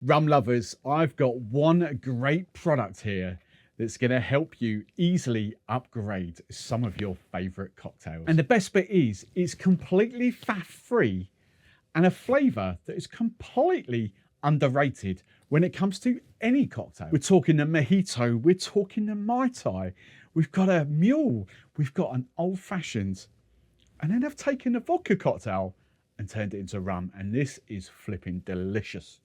Rum lovers, I've got one great product here that's going to help you easily upgrade some of your favorite cocktails. And the best bit is it's completely faff-free and a flavor that is completely underrated when it comes to any cocktail. We're talking the Mojito, we're talking the Mai Tai, we've got a Mule, we've got an Old Fashioned, and then I've taken a vodka cocktail and turned it into rum, and this is flipping delicious.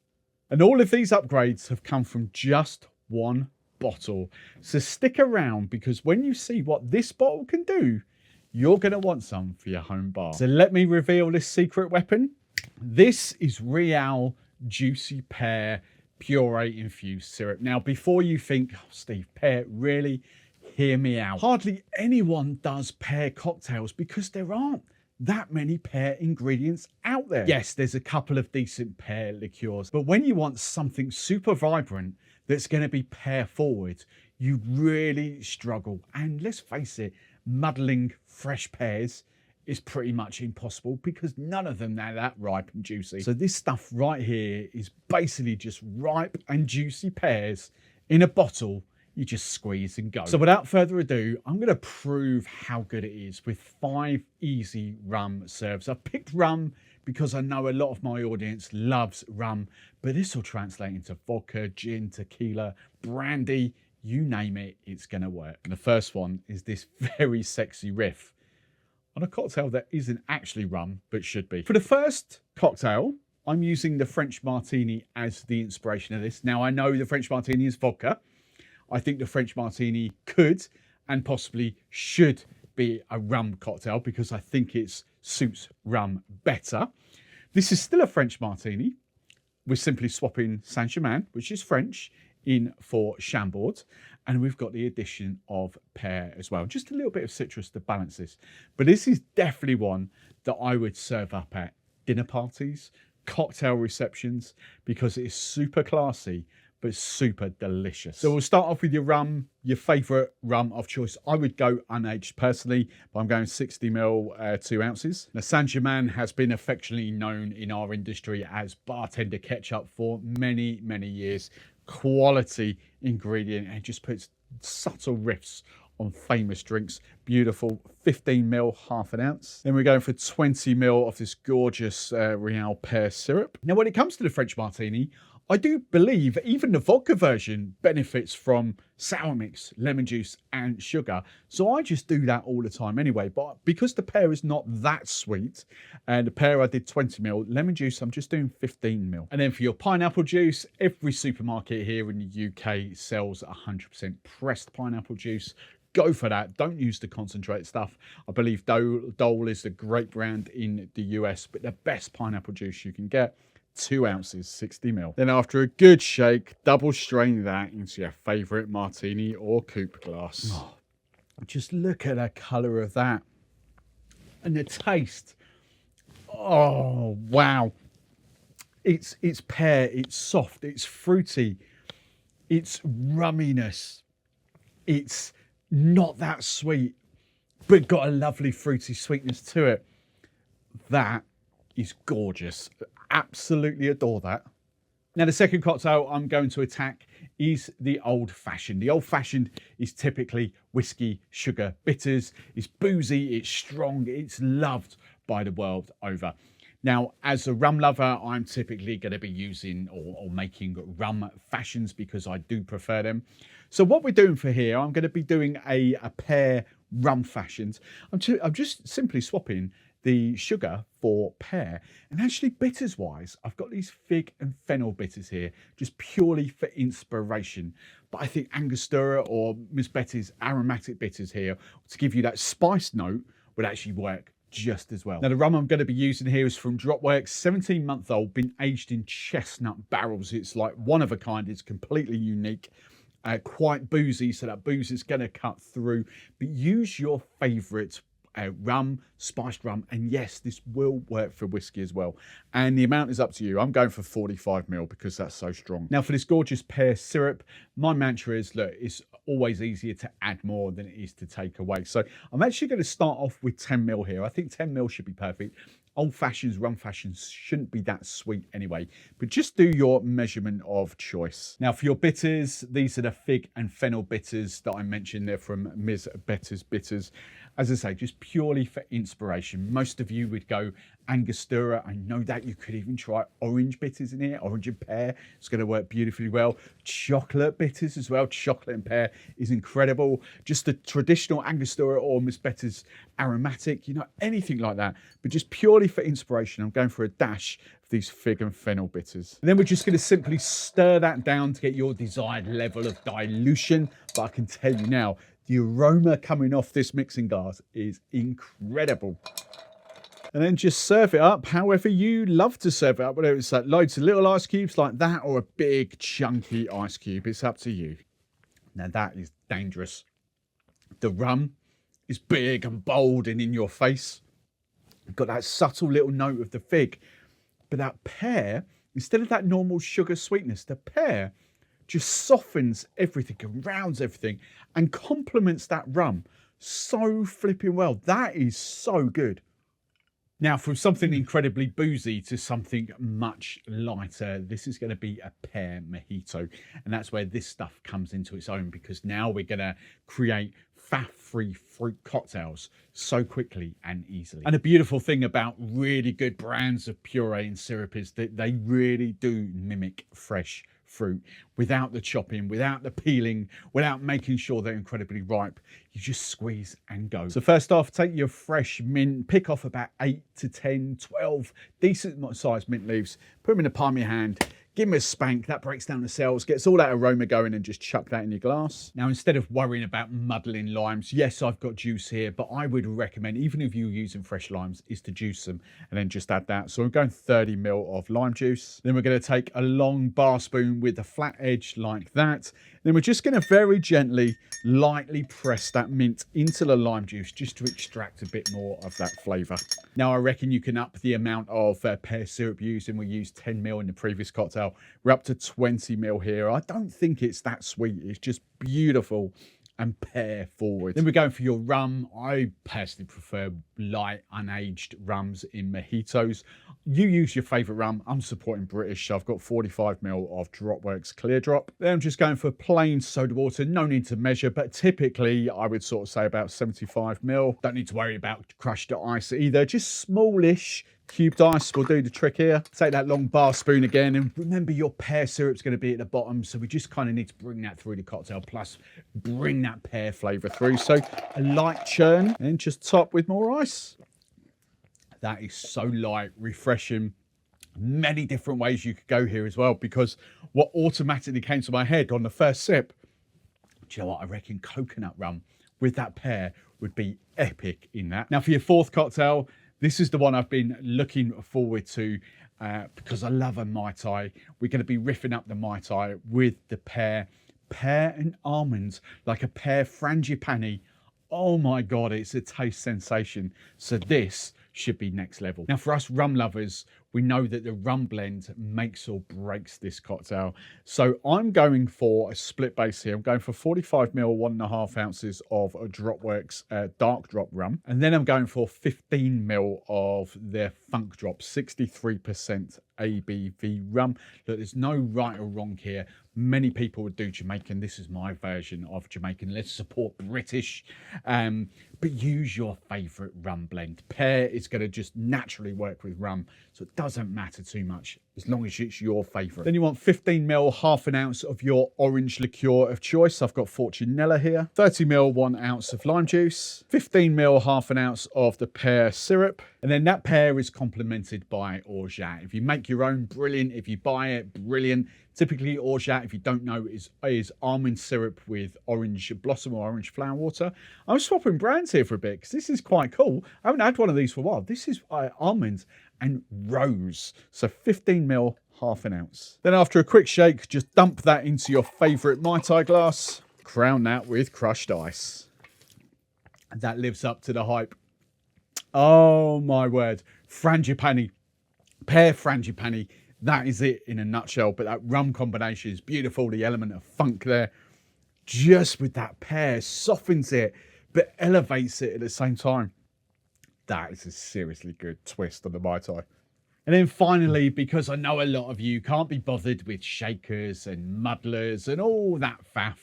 And all of these upgrades have come from just one bottle. So stick around, because when you see what this bottle can do, you're going to want some for your home bar. So let me reveal this secret weapon. This is Real Juicy Pear Puree Infused Syrup. Now, before you think, oh, Steve, pear, really? Hear me out. Hardly anyone does pear cocktails because there aren't that many pear ingredients out there. Yes, there's a couple of decent pear liqueurs, but when you want something super vibrant that's going to be pear forward, you really struggle. And let's face it, muddling fresh pears is pretty much impossible because none of them are that ripe and juicy. So this stuff right here is basically just ripe and juicy pears in a bottle. You just squeeze and go. So without further ado, I'm going to prove how good it is with 5 easy rum serves. I've picked rum because I know a lot of my audience loves rum, but this will translate into vodka, gin, tequila, brandy, you name it, it's going to work. And the first one is this very sexy riff on a cocktail that isn't actually rum, but should be. For the first cocktail, I'm using the French Martini as the inspiration of this. Now, I know the French Martini is vodka. I think the French Martini could and possibly should be a rum cocktail because I think it suits rum better. This is still a French Martini. We're simply swapping Saint-Germain, which is French, in for Chambord. And we've got the addition of pear as well. Just a little bit of citrus to balance this. But this is definitely one that I would serve up at dinner parties, cocktail receptions, because it is super classy, but super delicious. So we'll start off with your rum, your favorite rum of choice. I would go unaged personally, but I'm going 60 ml, 2 ounces. Now, Saint-Germain has been affectionately known in our industry as bartender ketchup for many, many years. Quality ingredient, and just puts subtle riffs on famous drinks. Beautiful. 15 ml, half an ounce. Then we're going for 20 ml of this gorgeous Real pear syrup. Now, when it comes to the French Martini, I do believe even the vodka version benefits from sour mix, lemon juice and sugar. So I just do that all the time anyway. But because the pear is not that sweet, and the pear I did 20 ml, lemon juice I'm just doing 15 ml. And then for your pineapple juice, every supermarket here in the UK sells 100% pressed pineapple juice. Go for that. Don't use the concentrate stuff. I believe Dole is the great brand in the US, but the best pineapple juice you can get. 2 ounces, 60 ml. Then after a good shake, double strain that into your favorite martini or coupe glass. Oh, just look at the color of that. And the taste. Oh, wow. It's pear, it's soft, it's fruity, it's rumminess. It's not that sweet, but got a lovely fruity sweetness to it. That is gorgeous. Absolutely adore that. Now, the second cocktail I'm going to attack is the Old Fashioned. The Old Fashioned is typically whiskey, sugar, bitters. It's boozy, it's strong, it's loved by the world over. Now, as a rum lover, I'm typically going to be using or making rum fashions because I do prefer them. So what we're doing for here, I'm going to be doing a pear rum fashions. I'm just simply swapping the sugar for pear. And actually, bitters wise, I've got these fig and fennel bitters here, just purely for inspiration. But I think Angostura or Miss Betty's aromatic bitters here to give you that spice note would actually work just as well. Now, the rum I'm going to be using here is from Dropworks, 17-month-old, been aged in chestnut barrels. It's like one of a kind. It's completely unique. Quite boozy, so that booze is going to cut through. But use your favourite rum, spiced rum, and yes, this will work for whiskey as well. And the amount is up to you. I'm going for 45 ml because that's so strong. Now, for this gorgeous pear syrup, my mantra is, look, it's always easier to add more than it is to take away. So I'm actually going to start off with 10 ml here. I think 10 ml should be perfect. Old fashions, rum fashions shouldn't be that sweet anyway, but just do your measurement of choice. Now for your bitters, these are the fig and fennel bitters that I mentioned. They're from Ms. Better's Bitters. As I say, just purely for inspiration. Most of you would go Angostura. I know that. You could even try orange bitters in here, orange and pear. It's going to work beautifully well. Chocolate bitters as well. Chocolate and pear is incredible. Just the traditional Angostura or Ms. Better's aromatic, you know, anything like that. But just purely for inspiration, I'm going for a dash of these fig and fennel bitters. And then we're just going to simply stir that down to get your desired level of dilution. But I can tell you now, the aroma coming off this mixing glass is incredible. And then just serve it up however you love to serve it up, whether it's like loads of little ice cubes like that or a big chunky ice cube. It's up to you. Now that is dangerous. The rum is big and bold and in your face. You've got that subtle little note of the fig. But that pear, instead of that normal sugar sweetness, the pear just softens everything and rounds everything and complements that rum so flipping well. That is so good. Now, from something incredibly boozy to something much lighter, this is going to be a pear mojito. And that's where this stuff comes into its own, because now we're going to create faff-free fruit cocktails so quickly and easily. And the beautiful thing about really good brands of puree and syrup is that they really do mimic fresh fruit without the chopping, without the peeling, without making sure they're incredibly ripe. You just squeeze and go. So first off, take your fresh mint, pick off about 8 to 10, 12 decent sized mint leaves, put them in the palm of your hand, give them a spank. That breaks down the cells, gets all that aroma going, and just chuck that in your glass. Now, instead of worrying about muddling limes, yes, I've got juice here, but I would recommend, even if you're using fresh limes, is to juice them and then just add that. So I'm going 30 ml of lime juice. Then we're going to take a long bar spoon with a flat edge like that. Then we're just going to very gently, lightly press that mint into the lime juice just to extract a bit more of that flavour. Now, I reckon you can up the amount of pear syrup used, and we used 10 ml in the previous cocktail. We're up to 20 ml here. I don't think it's that sweet. It's just beautiful and pear forward. Then we're going for your rum. I personally prefer light, unaged rums in mojitos. You use your favourite rum. I'm supporting British, so I've got 45 ml of Dropworks Clear Drop. Then I'm just going for plain soda water. No need to measure, but typically I would sort of say about 75 ml. Don't need to worry about crushed ice either. Just smallish cubed ice will do the trick here. Take that long bar spoon again, and remember your pear syrup's going to be at the bottom, so we just kind of need to bring that through the cocktail, plus bring that pear flavour through. So a light churn, and just top with more ice. That is so light, refreshing. Many different ways you could go here as well, because what automatically came to my head on the first sip, do you know what, I reckon coconut rum with that pear would be epic in that. Now for your fourth cocktail, this is the one I've been looking forward to because I love a Mai Tai. We're going to be riffing up the Mai Tai with the pear and almonds, like a pear frangipani. Oh my God, it's a taste sensation. So this should be next level. Now for us rum lovers, we know that the rum blend makes or breaks this cocktail. So I'm going for a split base here. I'm going for 45 ml, 1.5 ounces of a Dropworks dark drop rum. And then I'm going for 15 ml of their Funk Drop, 63% ABV rum. Look, there's no right or wrong here. Many people would do Jamaican. This is my version of Jamaican. Let's support British, but use your favourite rum blend. Pear is going to just naturally work with rum, so it doesn't matter too much as long as it's your favourite. Then you want 15 ml, half an ounce of your orange liqueur of choice. I've got Fortunella here. 30 ml, 1 ounce of lime juice. 15 ml, half an ounce of the pear syrup. And then that pear is complemented by orgeat. If you make your own, brilliant. If you buy it, brilliant. Typically orgeat, if you don't know, is almond syrup with orange blossom or orange flower water. I'm swapping brands here for a bit because this is quite cool. I haven't had one of these for a while. This is almonds and rose. So 15 ml, half an ounce. Then after a quick shake, just dump that into your favourite Mai Tai glass. Crown that with crushed ice. And that lives up to the hype. Oh my word. Frangipani. Pear frangipani. That is it in a nutshell. But that rum combination is beautiful. The element of funk there, just with that pear, softens it, but elevates it at the same time. That is a seriously good twist on the Mai Tai. And then finally, because I know a lot of you can't be bothered with shakers and muddlers and all that faff,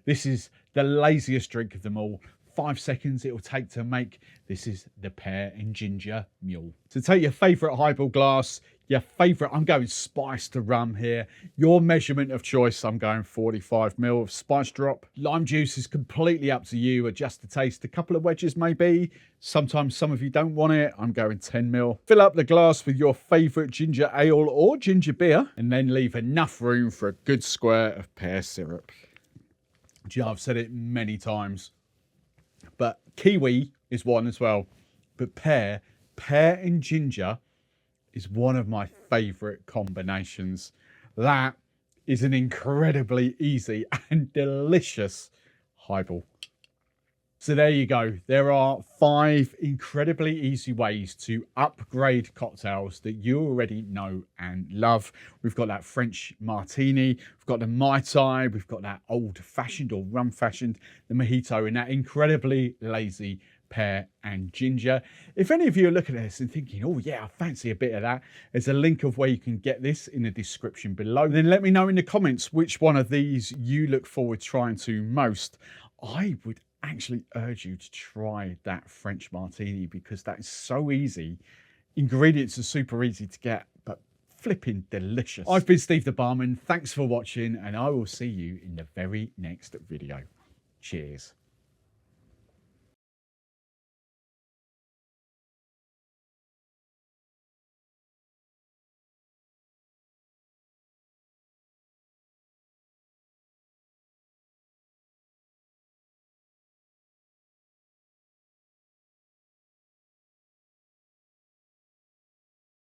this is the laziest drink of them all. 5 seconds it will take to make. This is the Pear and Ginger Mule. So take your favourite highball glass, your favourite, I'm going spice to rum here. Your measurement of choice, I'm going 45 ml of spice drop. Lime juice is completely up to you. Adjust the taste, a couple of wedges maybe. Sometimes some of you don't want it. I'm going 10 ml. Fill up the glass with your favourite ginger ale or ginger beer, and then leave enough room for a good square of pear syrup. Gee, I've said it many times, but kiwi is one as well. But pear and ginger is one of my favourite combinations. That is an incredibly easy and delicious highball. So there you go. There are 5 incredibly easy ways to upgrade cocktails that you already know and love. We've got that French Martini, we've got the Mai Tai, we've got that Old Fashioned or Rum Fashioned, the Mojito, and that incredibly lazy Pear and Ginger. If any of you are looking at this and thinking, oh yeah, I fancy a bit of that, there's a link of where you can get this in the description below. Then let me know in the comments which one of these you look forward to trying to most. I would actually urge you to try that French Martini because that is so easy. Ingredients are super easy to get, but flipping delicious. I've been Steve the Barman. Thanks for watching, and I will see you in the very next video. Cheers.